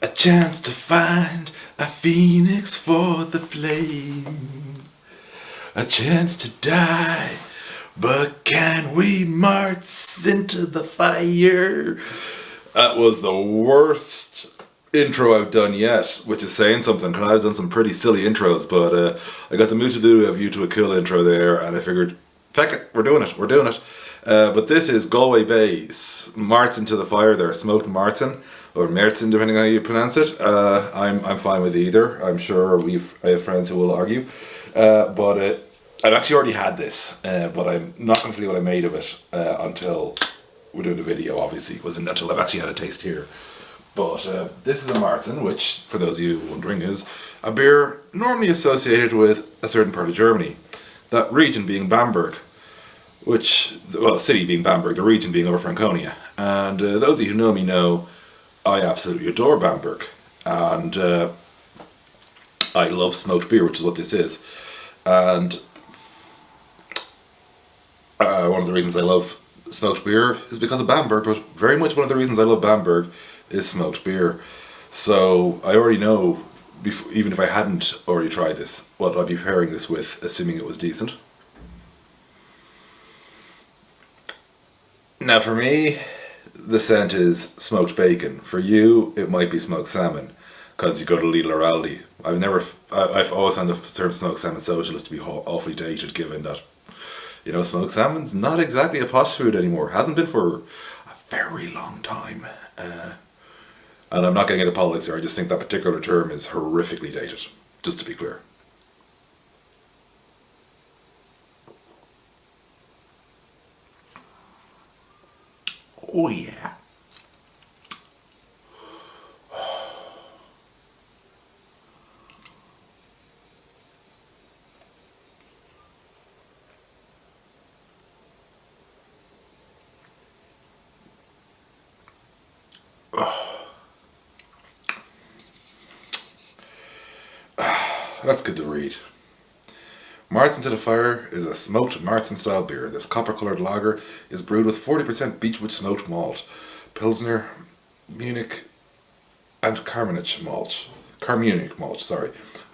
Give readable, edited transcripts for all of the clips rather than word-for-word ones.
A chance to find a phoenix for the flame. A chance to die, but can we march into the fire? That was the worst intro I've done yet, which is saying something, because I've done some pretty silly intros, but I got the mood to do a View to a Kill intro there, and I figured, feck it, we're doing it. But this is Galway Bay's Marzen to the Fire, their smoked Marzen, or Merzen, depending on how you pronounce it. I'm fine with either. I'm sure I have friends who will argue. But I've actually already had this, but I'm not going to tell you what I made of it until we're doing the video, obviously. It wasn't until I've actually had a taste here. But this is a Marzen, which, for those of you wondering, is a beer normally associated with a certain part of Germany. That region being Bamberg, the city being Bamberg, the region being Upper Franconia. And those of you who know me know I absolutely adore Bamberg. And I love smoked beer, which is what this is. And one of the reasons I love smoked beer is because of Bamberg, but very much one of the reasons I love Bamberg is smoked beer. So I already know, even if I hadn't already tried this, what I'd be pairing this with, assuming it was decent. Now for me, the scent is smoked bacon. For you, it might be smoked salmon, because you go to Lidl or Aldi. I've always found the term smoked salmon socialist to be awfully dated, given that, smoked salmon's not exactly a posh food anymore. Hasn't been for a very long time. And I'm not getting into politics here, I just think that particular term is horrifically dated, just to be clear. Oh yeah. That's good to read. Marzen to the Fire is a smoked Marzen style beer. This copper coloured lager is brewed with 40% beechwood smoked malt, Pilsner, Munich, and Carmunich malt,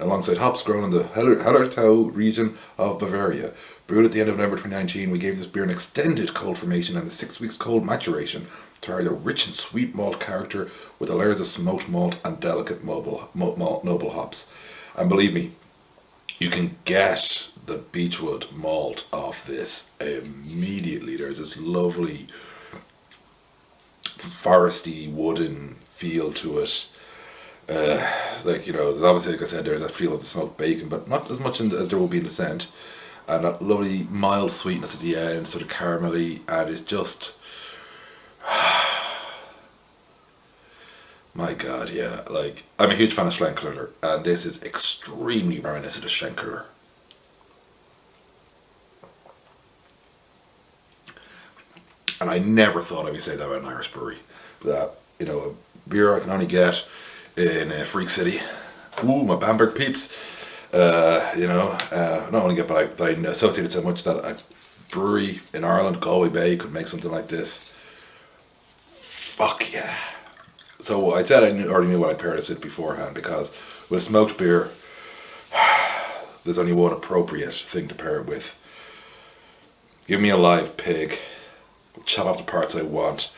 alongside hops grown in the Hallertau region of Bavaria. Brewed at the end of November 2019, we gave this beer an extended cold formation and a 6 weeks cold maturation to carry the rich and sweet malt character with the layers of smoked malt and delicate noble hops. And believe me, you can get the beechwood malt off this immediately. There's this lovely foresty wooden feel to it. There's obviously, like I said, there's that feel of the smoked bacon, but not as much as there will be in the scent. And that lovely mild sweetness at the end, sort of caramelly, and it's just... My god, yeah, I'm a huge fan of Schlenkerler, and this is extremely reminiscent of Schlenkerler. And I never thought I'd be saying that about an Irish brewery. That, a beer I can only get in Freak City. Ooh, my Bamberg peeps. Not only get, but I associated so much that a brewery in Ireland, Galway Bay, could make something like this. Fuck yeah. So I said I already knew what I paired this with beforehand, because with smoked beer, there's only one appropriate thing to pair it with. Give me a live pig, chop off the parts I want,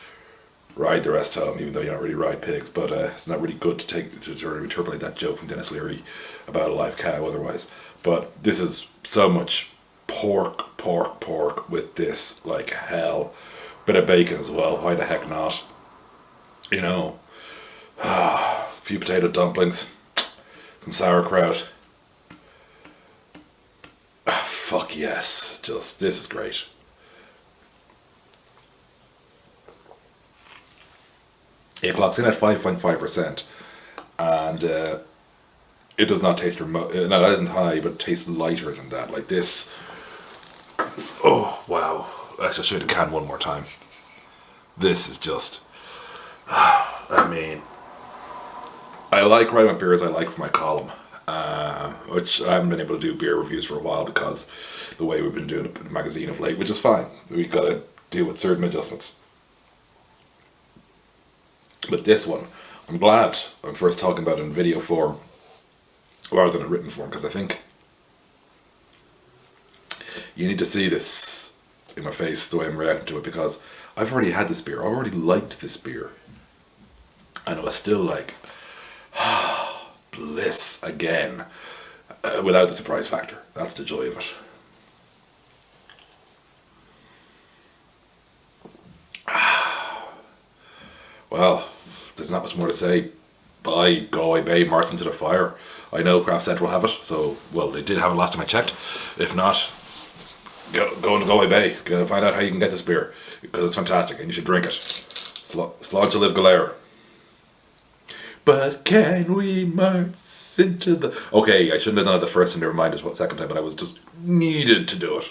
ride the rest home, even though you don't really ride pigs, but it's not really good to interpolate that joke from Dennis Leary about a live cow otherwise. But this is so much pork with this, like hell. Bit of bacon as well, why the heck not? A few potato dumplings, some sauerkraut. Fuck yes, this is great. It clocks in at 5.5%, and it does not taste no, that isn't high, but it tastes lighter than that. Like this. Oh wow! Actually, I'll show you the can one more time. This is just. I like writing about beers I like for my column, which I haven't been able to do beer reviews for a while because the way we've been doing the magazine of late, which is fine. We've got to deal with certain adjustments. But this one, I'm glad I'm first talking about it in video form rather than in written form, because I think you need to see this in my face the way I'm reacting to it, because I've already had this beer. I already liked this beer. And I was still like, bliss again, without the surprise factor. That's the joy of it. Well, there's not much more to say. Buy Galway Bay Marzen to the fire. I know Craft Central have it, so, well, they did have it last time I checked. If not, go into Galway Bay. Go find out how you can get this beer, because it's fantastic and you should drink it. Sláinte live Galair. But can we march into the... Okay, I shouldn't have done it the first time, never mind it was what second time, but I was just needed to do it.